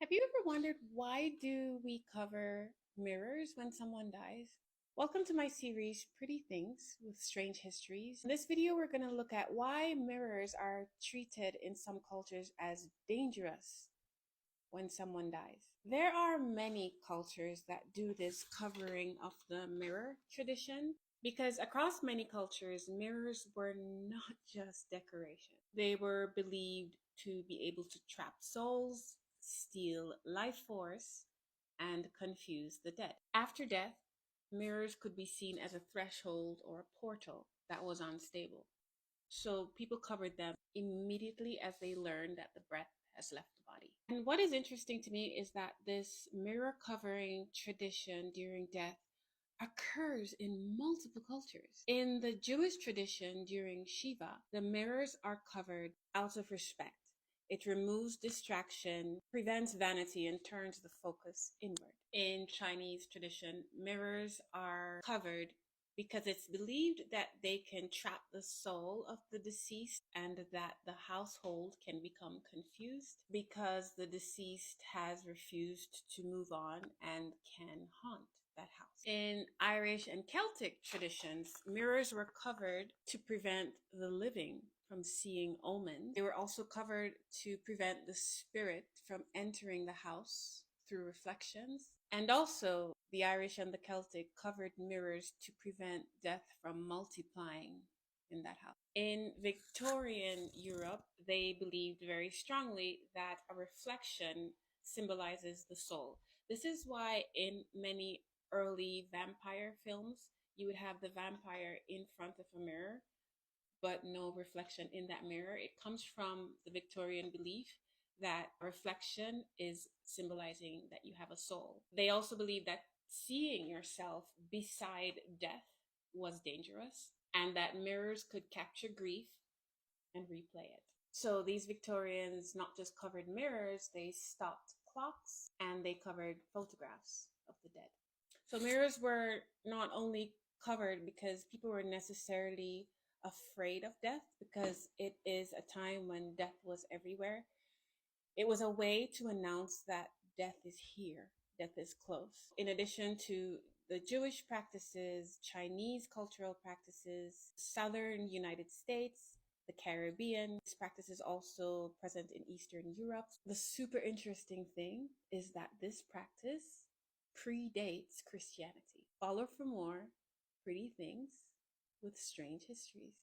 Have you ever wondered why do we cover mirrors when someone dies? Welcome to my series, Pretty Things with Strange Histories. In this video, we're going to look at why mirrors are treated in some cultures as dangerous when someone dies. There are many cultures that do this covering of the mirror tradition because across many cultures, mirrors were not just decoration. They were believed to be able to trap souls, steal life force, and confuse the dead. After death, mirrors could be seen as a threshold or a portal that was unstable. So people covered them immediately as they learned that the breath has left the body. And what is interesting to me is that this mirror covering tradition during death occurs in multiple cultures. In the Jewish tradition during Shiva, the mirrors are covered out of respect. It removes distraction, prevents vanity, and turns the focus inward. In Chinese tradition, mirrors are covered because it's believed that they can trap the soul of the deceased and that the household can become confused because the deceased has refused to move on and can haunt that house. In Irish and Celtic traditions, mirrors were covered to prevent the living from seeing omens. They were also covered to prevent the spirit from entering the house through reflections. And also, the Irish and the Celtic covered mirrors to prevent death from multiplying in that house. In Victorian Europe, they believed very strongly that a reflection symbolizes the soul. This is why in many early vampire films, you would have the vampire in front of a mirror, but no reflection in that mirror. It comes from the Victorian belief that reflection is symbolizing that you have a soul. They also believe that seeing yourself beside death was dangerous and that mirrors could capture grief and replay it. So these Victorians not just covered mirrors, they stopped clocks and they covered photographs of the dead. So mirrors were not only covered because people were necessarily afraid of death, because it is a time when death was everywhere. It was a way to announce that death is here, death is close. In addition to the Jewish practices, Chinese cultural practices, Southern United States, the Caribbean, this practice is also present in Eastern Europe. The super interesting thing is that this practice predates Christianity. Follow for more pretty things with strange histories.